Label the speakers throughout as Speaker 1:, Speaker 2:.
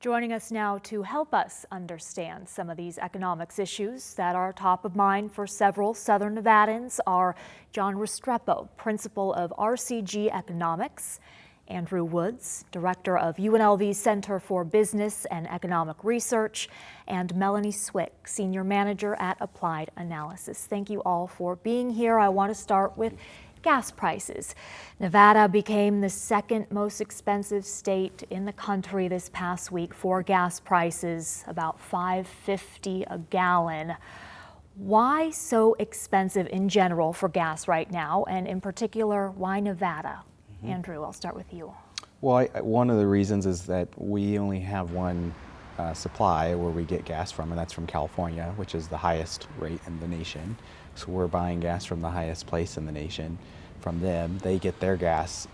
Speaker 1: Joining us now to help us understand some of these economics issues that are top of mind for several Southern Nevadans are John Restrepo, Principal of RCG Economics, Andrew Woods, Director of UNLV's Center for Business and Economic Research, and Melanie Swick, Senior Manager at Applied Analysis. Thank you all for being here. I want to start with gas prices. Nevada became the second most expensive state in the country this past week for gas prices, about $5.50 a gallon. Why so expensive in general for gas right now, and in particular, why Nevada? Andrew, I'll start with you.
Speaker 2: Well, one of the reasons is that we only have one supply where we get gas from, and that's from California, which is the highest rate in the nation. So we're buying gas from the highest place in the nation from them. They get their gas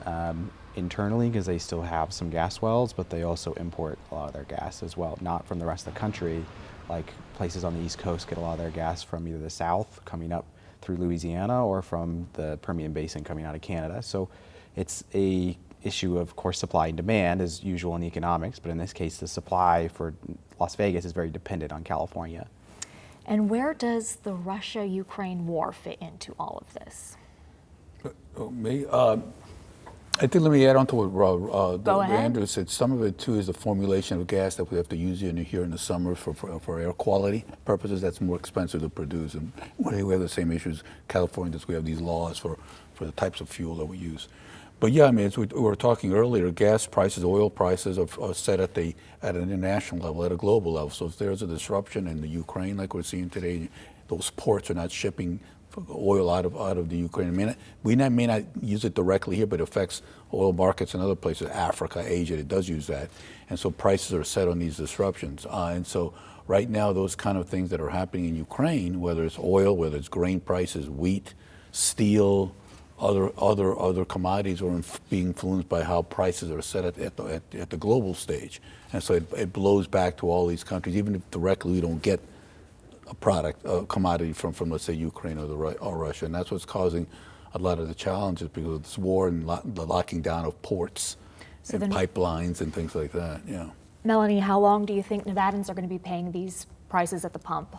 Speaker 2: internally because they still have some gas wells, but they also import a lot of their gas as well, not from the rest of the country. Like places on the East Coast get a lot of their gas from either the South coming up through Louisiana or from the Permian Basin coming out of Canada. So it's a issue of course supply and demand as usual in economics, but in this case the supply for Las Vegas is very dependent on California.
Speaker 1: And where does the Russia-Ukraine war fit into all of this?
Speaker 3: I think let me add on to what Andrew said. Some of it too is the formulation of gas that we have to use here in the summer for air quality purposes. That's more expensive to produce, and we have the same issues. California does. We have these laws for the types of fuel that we use. But yeah, I mean, as we were talking earlier, gas prices, oil prices are set at an international level, at a global level. So if there's a disruption in the Ukraine, like we're seeing today, those ports are not shipping oil out of the Ukraine. We may not use it directly here, but it affects oil markets in other places, Africa, Asia. It does use that, and so prices are set on these disruptions. And so right now, those kind of things that are happening in Ukraine, whether it's oil, whether it's grain prices, wheat, steel, other commodities are being influenced by how prices are set at the global stage, and so it blows back to all these countries. Even if directly we don't get a commodity from let's say Ukraine or Russia, and that's what's causing a lot of the challenges because of this war and the locking down of ports and pipelines and things like that. Yeah.
Speaker 1: Melanie, how long do you think Nevadans are going to be paying these prices at the pump?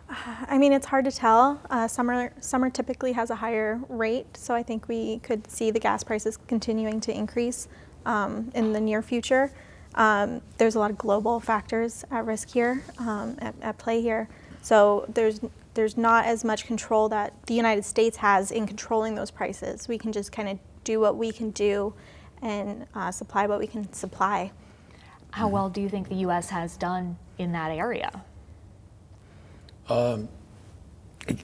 Speaker 4: I mean, it's hard to tell. Summer typically has a higher rate, so I think we could see the gas prices continuing to increase in the near future. There's a lot of global factors at risk here, at play here. So there's not as much control that the United States has in controlling those prices. We can just kind of do what we can do and supply what we can supply.
Speaker 1: How well do you think the U.S. has done in that area?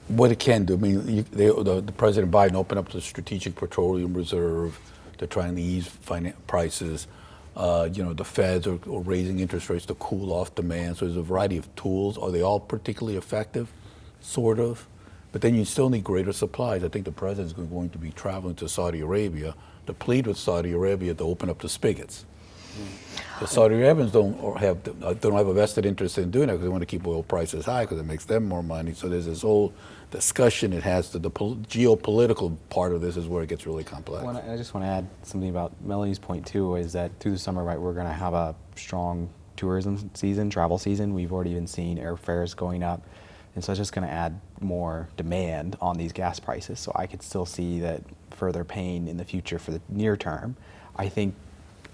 Speaker 3: What it can do. I mean, the President Biden opened up the Strategic Petroleum Reserve to try and ease prices. The feds are raising interest rates to cool off demand. So there's a variety of tools. Are they all particularly effective? Sort of. But then you still need greater supplies. I think the president's going to be traveling to Saudi Arabia to plead with Saudi Arabia to open up the spigots. The Saudi Arabians don't have a vested interest in doing that because they want to keep oil prices high because it makes them more money. So there's this whole discussion it has. The geopolitical part of this is where it gets really complex.
Speaker 2: Well, I just want to add something about Melanie's point too, is that through the summer, right, we're going to have a strong tourism season, travel season. We've already been seeing airfares going up. And so it's just going to add more demand on these gas prices. So I could still see that further pain in the future for the near term. I think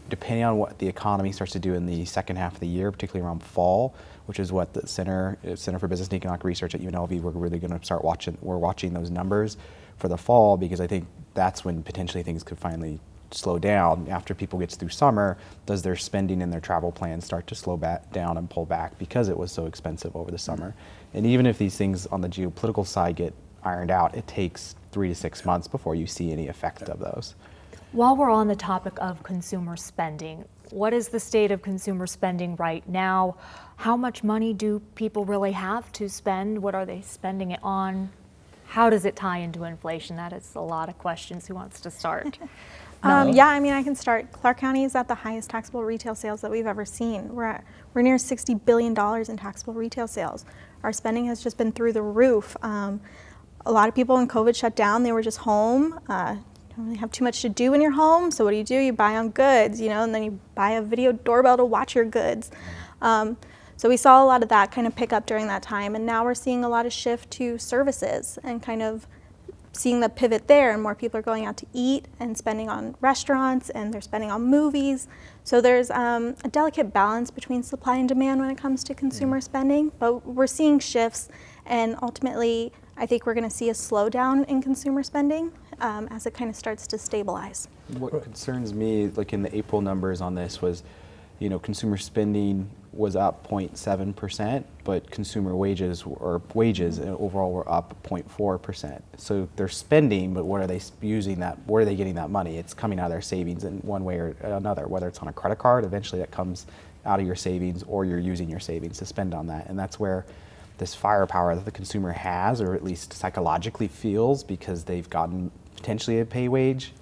Speaker 2: depending on what the economy starts to do in the second half of the year, particularly around fall, which is what the Center for Business and Economic Research at UNLV, we're really going to start watching. We're watching those numbers for the fall because I think that's when potentially things could finally slow down. After people get through summer, does their spending and their travel plans start to slow back down and pull back because it was so expensive over the summer? And even if these things on the geopolitical side get ironed out, it takes 3 to 6 months before you see any effect of those.
Speaker 1: While we're on the topic of consumer spending, what is the state of consumer spending right now? How much money do people really have to spend? What are they spending it on? How does it tie into inflation? That is a lot of questions. Who wants to start?
Speaker 4: Yeah, I mean, I can start. Clark County is at the highest taxable retail sales that we've ever seen. We're near $60 billion in taxable retail sales. Our spending has just been through the roof. A lot of people when COVID shut down, they were just home. don't really have too much to do in your home, so what do? You buy on goods, you know, and then you buy a video doorbell to watch your goods. So we saw a lot of that kind of pick up during that time, and now we're seeing a lot of shift to services and kind of seeing the pivot there, and more people are going out to eat and spending on restaurants, and they're spending on movies. So there's a delicate balance between supply and demand when it comes to consumer spending, but we're seeing shifts, and ultimately I think we're going to see a slowdown in consumer spending as it kind of starts to stabilize.
Speaker 2: What concerns me, like in the April numbers on this, was, you know, consumer spending was up 0.7%, but consumer wages overall were up 0.4%. So they're spending, but what are they using that? Where are they getting that money? It's coming out of their savings in one way or another, whether it's on a credit card, eventually that comes out of your savings, or you're using your savings to spend on that. And that's where this firepower that the consumer has, or at least psychologically feels, because they've gotten potentially a wage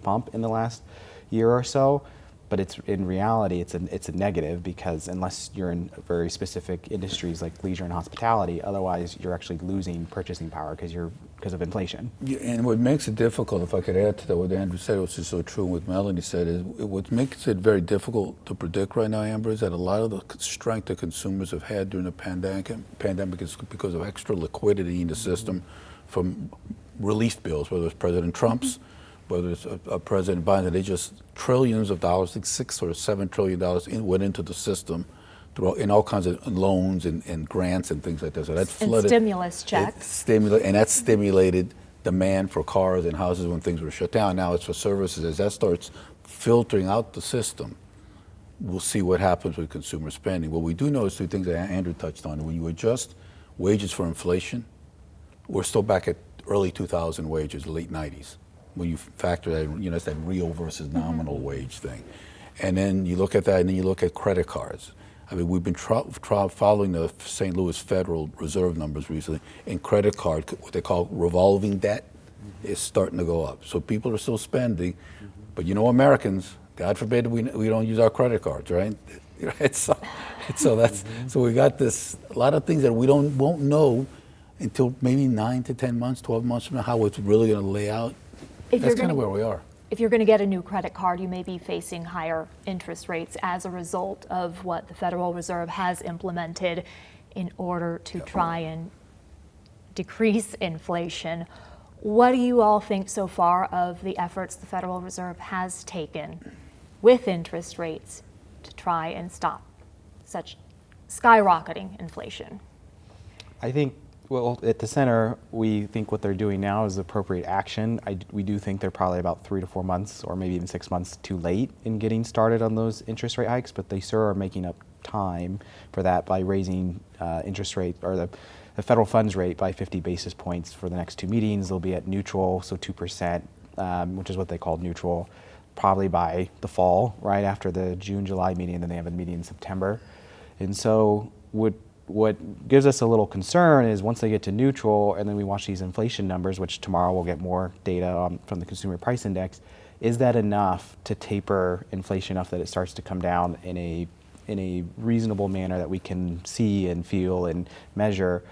Speaker 2: bump in the last year or so. But it's in reality, it's a negative, because unless you're in very specific industries like leisure and hospitality, otherwise you're actually losing purchasing power because of inflation.
Speaker 3: Yeah, and what makes it difficult, if I could add to that, what Andrew said, which is so true, and what Melanie said, is what makes it very difficult to predict right now, Amber, is that a lot of the strength that consumers have had during the pandemic is because of extra liquidity in the system from released bills, whether it's President Trump's, whether it's President Biden. They just trillions of dollars, like $6 or $7 trillion went into the system in all kinds of loans and grants and things like that. So that flooded.
Speaker 1: And stimulus checks.
Speaker 3: And that stimulated demand for cars and houses when things were shut down. Now it's for services. As that starts filtering out the system, we'll see what happens with consumer spending. What we do know is two things that Andrew touched on. When you adjust wages for inflation, we're still back at early 2000 wages, late 90s. When you factor that, you know, it's that real versus nominal wage thing. And then you look at that, and then you look at credit cards. I mean, we've been following the St. Louis Federal Reserve numbers recently, and credit card, what they call revolving debt, is starting to go up. So people are still spending, but you know, Americans, God forbid we don't use our credit cards, right? So we got this, a lot of things that we won't know until maybe 9 to 10 months, 12 months from now, how it's really going to lay out. That's kind of where we are.
Speaker 1: If you're going to get a new credit card, you may be facing higher interest rates as a result of what the Federal Reserve has implemented in order to try and decrease inflation. What do you all think so far of the efforts the Federal Reserve has taken with interest rates to try and stop such skyrocketing inflation?
Speaker 2: I think, well, at the center, we think what they're doing now is appropriate action. We do think they're probably about 3 to 4 months, or maybe even 6 months too late in getting started on those interest rate hikes, but they sure are making up time for that by raising interest rate, or the federal funds rate, by 50 basis points for the next two meetings. They'll be at neutral, so 2%, which is what they call neutral, probably by the fall, right after the June-July meeting, and then they have a meeting in September. And so what gives us a little concern is once they get to neutral, and then we watch these inflation numbers, which tomorrow we'll get more data from the Consumer Price Index, is that enough to taper inflation enough that it starts to come down in a reasonable manner that we can see and feel and measure?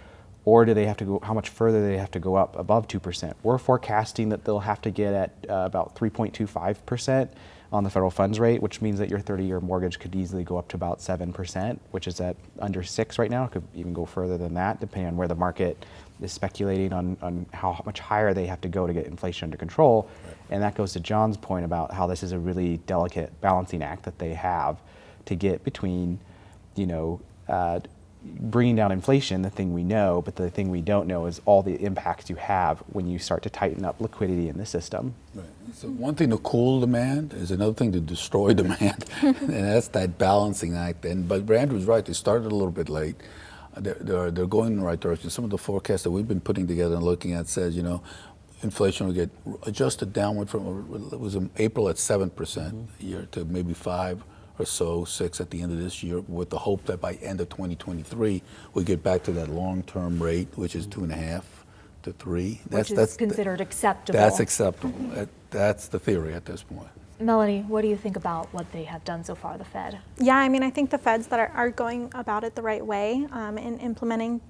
Speaker 2: Or do they have to go, how much further do they have to go up above 2%? We're forecasting that they'll have to get at about 3.25% on the federal funds rate, which means that your 30-year mortgage could easily go up to about 7%, which is at under 6 right now. It could even go further than that, depending on where the market is speculating on how much higher they have to go to get inflation under control. Right. And that goes to John's point about how this is a really delicate balancing act that they have to get between, you know, bringing down inflation, the thing we know, but the thing we don't know is all the impacts you have when you start to tighten up liquidity in the system. Right.
Speaker 3: So one thing to cool demand is another thing to destroy demand, and that's that balancing act. But Andrew's right; they started a little bit late. They're going in the right direction. Some of the forecasts that we've been putting together and looking at says, you know, inflation will get adjusted downward from, it was in April at 7% a year to maybe 5 or so, 6 at the end of this year, with the hope that by end of 2023 we get back to that long-term rate, which is 2.5 to 3.
Speaker 1: That's considered acceptable.
Speaker 3: That's acceptable. That's the theory at this point.
Speaker 1: Melanie, what do you think about what they have done so far, the Fed?
Speaker 4: Yeah, I mean, I think the Feds that are going about it the right way in implementing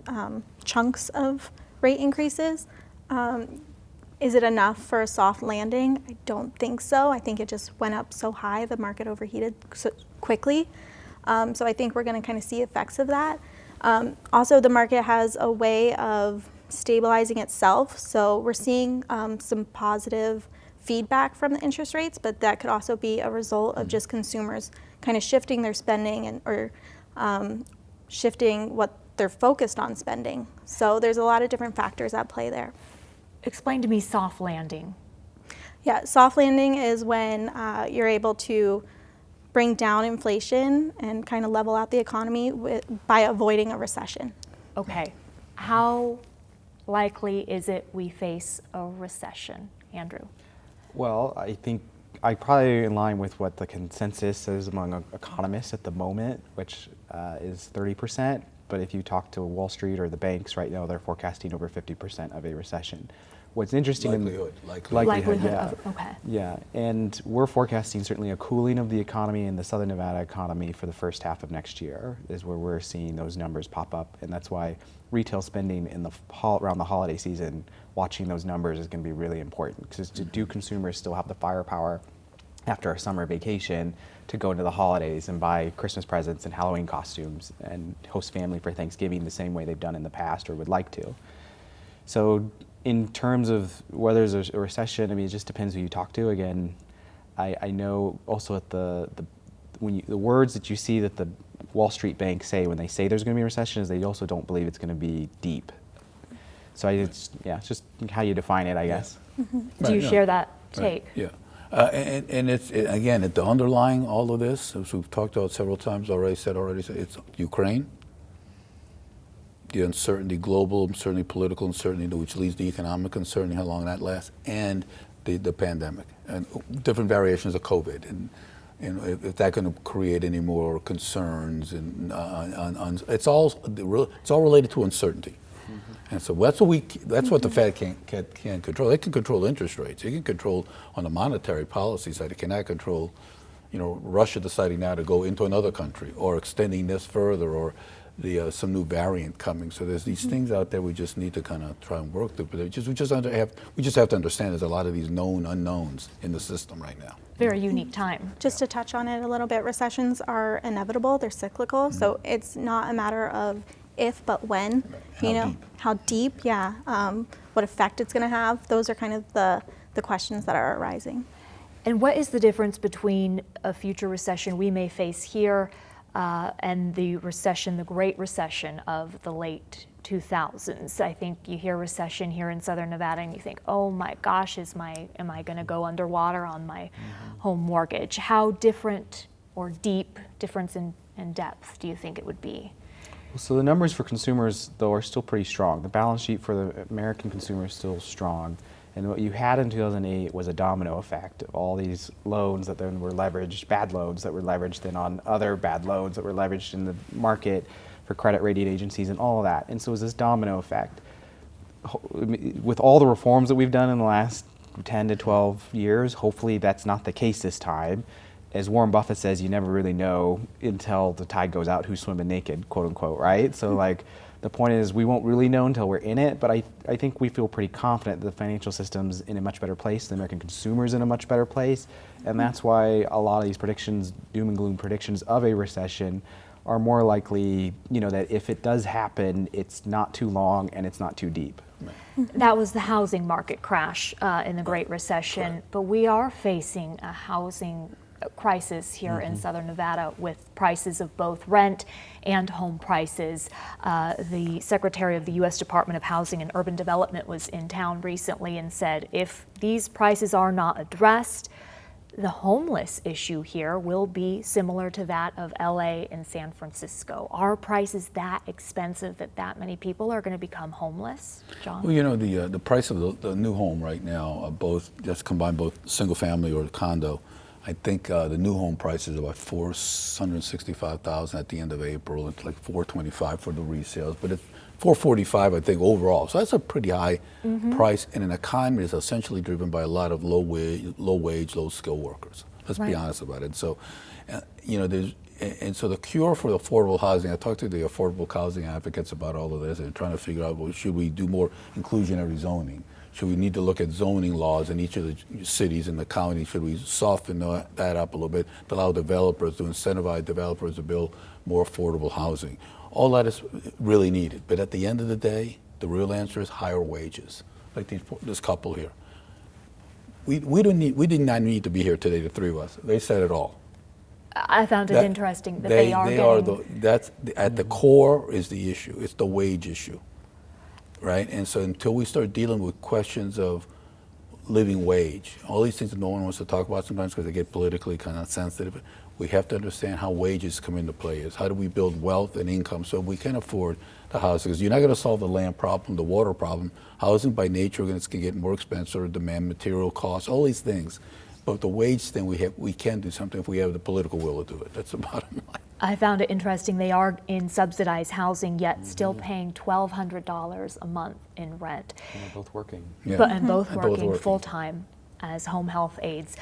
Speaker 4: chunks of rate increases. Is it enough for a soft landing? I don't think so. I think it just went up so high, the market overheated so quickly. So I think we're going to kind of see effects of that. Also, the market has a way of stabilizing itself. So we're seeing some positive feedback from the interest rates, but that could also be a result of just consumers kind of shifting their spending or shifting what they're focused on spending. So there's a lot of different factors at play there.
Speaker 1: Explain to me soft landing.
Speaker 4: Yeah, soft landing is when you're able to bring down inflation and kind of level out the economy by avoiding a recession.
Speaker 1: Okay, how likely is it we face a recession, Andrew?
Speaker 2: Well, I think I probably in line with what the consensus is among economists at the moment, which is 30%. But if you talk to Wall Street or the banks right now, they're forecasting over 50% of a recession. What's interesting
Speaker 1: Likelihood
Speaker 2: yeah.
Speaker 1: Okay.
Speaker 2: Yeah, and we're forecasting certainly a cooling of the economy in the Southern Nevada economy for the first half of next year is where we're seeing those numbers pop up, and that's why retail spending in the around the holiday season, watching those numbers is going to be really important, because do consumers still have the firepower after a summer vacation to go into the holidays and buy Christmas presents and Halloween costumes and host family for Thanksgiving the same way they've done in the past or would like to. So in terms of whether there's a recession, I mean, it just depends who you talk to. Again, I know also at the words that you see that the Wall Street banks say when they say there's going to be a recession is they also don't believe it's going to be deep. So it's just how you define it, I guess.
Speaker 1: Mm-hmm. Do you share that take?
Speaker 3: Yeah. And again, the underlying all of this, as we've talked about several times already, it's Ukraine, the uncertainty, global uncertainty, political uncertainty, which leads to economic uncertainty, how long that lasts, and the pandemic, and different variations of COVID, and if that's going to create any more concerns, and it's all related to uncertainty. And so that's what the Fed can't control. It can control interest rates. It can control on the monetary policy side. It cannot control, Russia deciding now to go into another country or extending this further or some new variant coming. So there's these things out there we just need to kind of try and work through. But we just have to understand there's a lot of these known unknowns in the system right now.
Speaker 1: Very unique time.
Speaker 4: Just to touch on it a little bit, recessions are inevitable. They're cyclical. So it's not a matter of if, but when, how deep, what effect it's going to have. Those are kind of the questions that are arising.
Speaker 1: And what is the difference between a future recession we may face here and the Great Recession of the late 2000s? I think you hear recession here in Southern Nevada and you think, oh my gosh, am I going to go underwater on my home mortgage? How different or deep difference in depth do you think it would be?
Speaker 2: So the numbers for consumers, though, are still pretty strong. The balance sheet for the American consumer is still strong. And what you had in 2008 was a domino effect of all these loans that then were leveraged, bad loans that were leveraged then on other bad loans that were leveraged in the market for credit rating agencies and all of that. And so it was this domino effect. With all the reforms that we've done in the last 10 to 12 years, hopefully that's not the case this time. As Warren Buffett says, you never really know until the tide goes out who's swimming naked, quote unquote, right? So the point is we won't really know until we're in it, but I think we feel pretty confident that the financial system's in a much better place, the American consumer's in a much better place, and that's why a lot of these predictions, doom and gloom predictions of a recession are more likely, that if it does happen, it's not too long and it's not too deep.
Speaker 1: That was the housing market crash in the Great Recession, but we are facing a housing crisis here in Southern Nevada with prices of both rent and home prices. The Secretary of the U.S. Department of Housing and Urban Development was in town recently and said if these prices are not addressed, the homeless issue here will be similar to that of LA and San Francisco. Are prices that expensive that many people are going to become homeless, John?
Speaker 3: Well, the price of the new home right now, just combine both single family or condo, I think the new home price is about $465,000 at the end of April. It's like $425,000 for the resales, but it's $445,000 I think overall. So that's a pretty high price in an economy that's essentially driven by a lot of low wage, low skill workers. Let's be honest about it. So, so the cure for affordable housing. I talked to the affordable housing advocates about all of this and trying to figure out, well, should we do more inclusionary zoning? Should we need to look at zoning laws in each of the cities and the county? Should we soften that up a little bit to allow developers, to incentivize developers to build more affordable housing? All that is really needed. But at the end of the day, the real answer is higher wages, like this couple here. We did not need to be here today, the three of us. They said it all.
Speaker 1: I found it interesting that they are getting...
Speaker 3: That's at the core is the issue. It's the wage issue, right? And so until we start dealing with questions of living wage, all these things that no one wants to talk about sometimes because they get politically kind of sensitive, we have to understand how wages come into play. Is how do we build wealth and income so we can afford the housing? Because you're not going to solve the land problem, the water problem. Housing by nature is going to get more expensive, or demand material costs, all these things. But the wage thing, we can do something if we have the political will to do it. That's the bottom line.
Speaker 1: I found it interesting they are in subsidized housing, yet still paying $1,200 a month in rent.
Speaker 2: And they're both working.
Speaker 3: Yeah.
Speaker 1: And both working full-time as home health aides.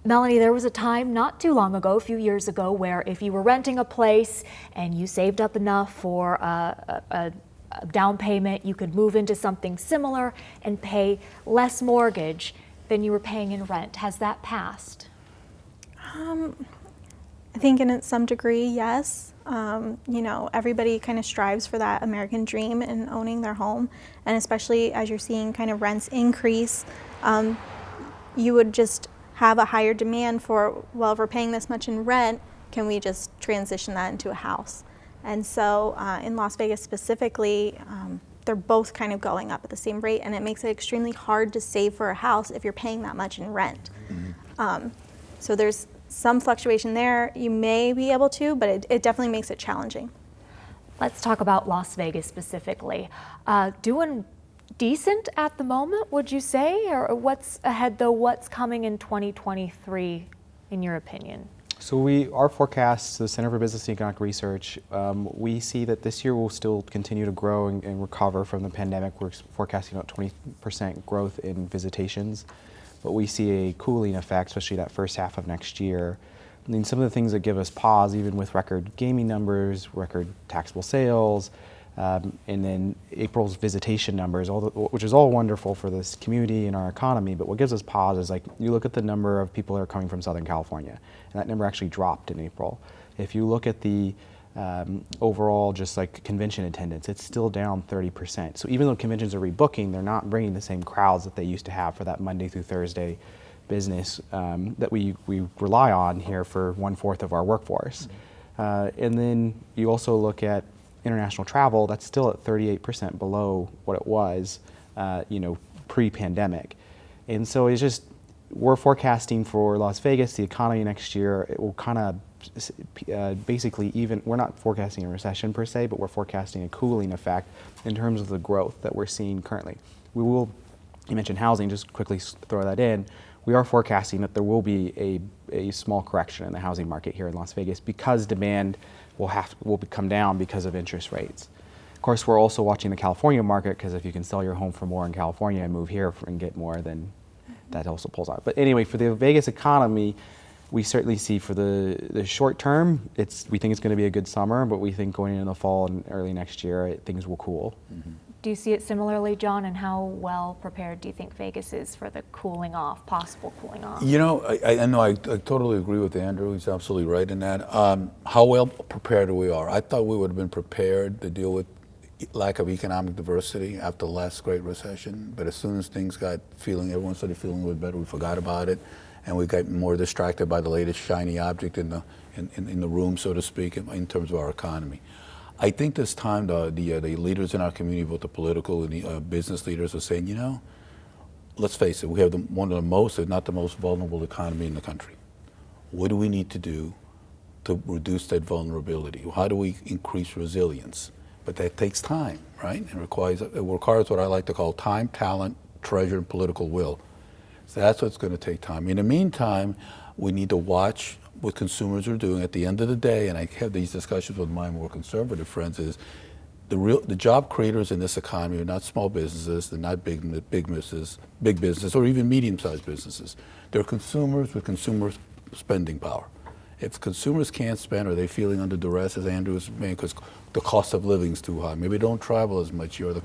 Speaker 1: Melanie, there was a time not too long ago, a few years ago, where if you were renting a place and you saved up enough for a down payment, you could move into something similar and pay less mortgage than you were paying in rent. Has that passed?
Speaker 4: I think in some degree, yes. You know, everybody kind of strives for that American dream in owning their home. And especially as you're seeing kind of rents increase, you would just have a higher demand for, well, if we're paying this much in rent, can we just transition that into a house? And so in Las Vegas specifically, they're both kind of going up at the same rate, and it makes it extremely hard to save for a house if you're paying that much in rent. So there's some fluctuation there. You may be able to, but it definitely makes it challenging.
Speaker 1: Let's talk about Las Vegas specifically. Doing decent at the moment, would you say? Or what's ahead though? What's coming in 2023, in your opinion?
Speaker 2: So our forecasts, the Center for Business and Economic Research, we see that this year will still continue to grow and recover from the pandemic. We're forecasting about 20% growth in visitations, but we see a cooling effect, especially that first half of next year. I mean, some of the things that give us pause, even with record gaming numbers, record taxable sales, and then April's visitation numbers, which is all wonderful for this community and our economy, but what gives us pause is, like, you look at the number of people that are coming from Southern California, and that number actually dropped in April. If you look at the overall just like convention attendance, it's still down 30%. So even though conventions are rebooking, they're not bringing the same crowds that they used to have for that Monday through Thursday business that we rely on here for 1/4 of our workforce. And then you also look at international travel, that's still at 38% below what it was, pre-pandemic. And so it's just, we're forecasting for Las Vegas, the economy next year, it will kind of basically even, we're not forecasting a recession per se, but we're forecasting a cooling effect in terms of the growth that we're seeing currently. You mentioned housing, just quickly throw that in. We are forecasting that there will be a small correction in the housing market here in Las Vegas because demand will come down because of interest rates. Of course, we're also watching the California market, because if you can sell your home for more in California and move here and get more, then that also pulls out. But anyway, for the Vegas economy, we certainly see for the short term, we think it's going to be a good summer, but we think going into the fall and early next year, things will cool.
Speaker 3: Mm-hmm.
Speaker 1: Do you see it similarly, John? And how well prepared do you think Vegas is for the possible cooling off?
Speaker 3: You know, I know I totally agree with Andrew. He's absolutely right in that. How well prepared we are. I thought we would have been prepared to deal with lack of economic diversity after the last Great Recession. But as soon as everyone started feeling a little better, we forgot about it. And we got more distracted by the latest shiny object in the room, so to speak, in terms of our economy. I think this time the leaders in our community, both the political and the business leaders, are saying, let's face it, we have one of the most, if not the most vulnerable economy in the country. What do we need to do to reduce that vulnerability? How do we increase resilience? But that takes time, right? It requires what I like to call time, talent, treasure, and political will. So that's what's going to take time. In the meantime, we need to watch what consumers are doing. At the end of the day, and I have these discussions with my more conservative friends, is the job creators in this economy are not small businesses, they're not big businesses, or even medium-sized businesses. They're consumers with consumer spending power. if consumers can't spend, or they're feeling under duress, as Andrew was saying, because the cost of living is too high, maybe they don't travel as much, or the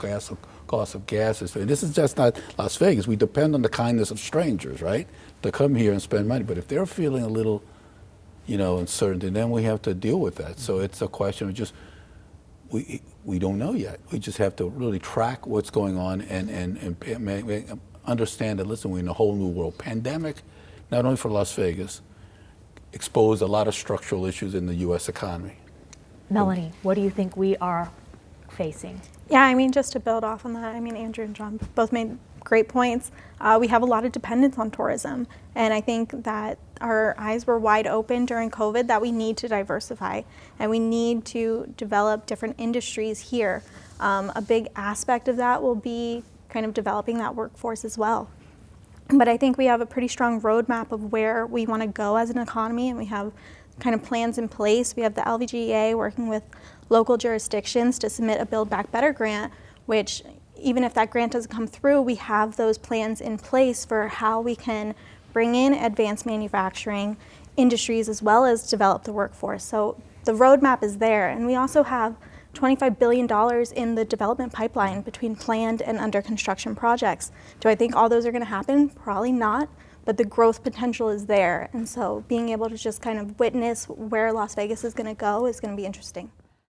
Speaker 3: cost of gas is. And this is just not Las Vegas. We depend on the kindness of strangers, right, to come here and spend money. But if they're feeling a little, uncertainty, then we have to deal with that. So it's a question of just we don't know yet. We just have to really track what's going on and understand that, listen, we're in a whole new world. Pandemic, not only for Las Vegas, exposed a lot of structural issues in the U.S. economy.
Speaker 1: Melanie, what do you think we are facing?
Speaker 4: Yeah, I mean, just to build off on that, I mean, Andrew and John both made great points. We have a lot of dependence on tourism, and I think that our eyes were wide open during COVID that we need to diversify, and we need to develop different industries here. A big aspect of that will be kind of developing that workforce as well. But I think we have a pretty strong roadmap of where we want to go as an economy, and we have kind of plans in place. We have the LVGEA working with local jurisdictions to submit a Build Back Better grant, which even if that grant doesn't come through, we have those plans in place for how we can bring in advanced manufacturing industries as well as develop the workforce. So the roadmap is there, and we also have $25 billion in the development pipeline between planned and under construction projects. Do I think all those are going to happen? Probably not, but the growth potential is there. And so being able to just kind of witness where Las Vegas is going to go is going to be interesting.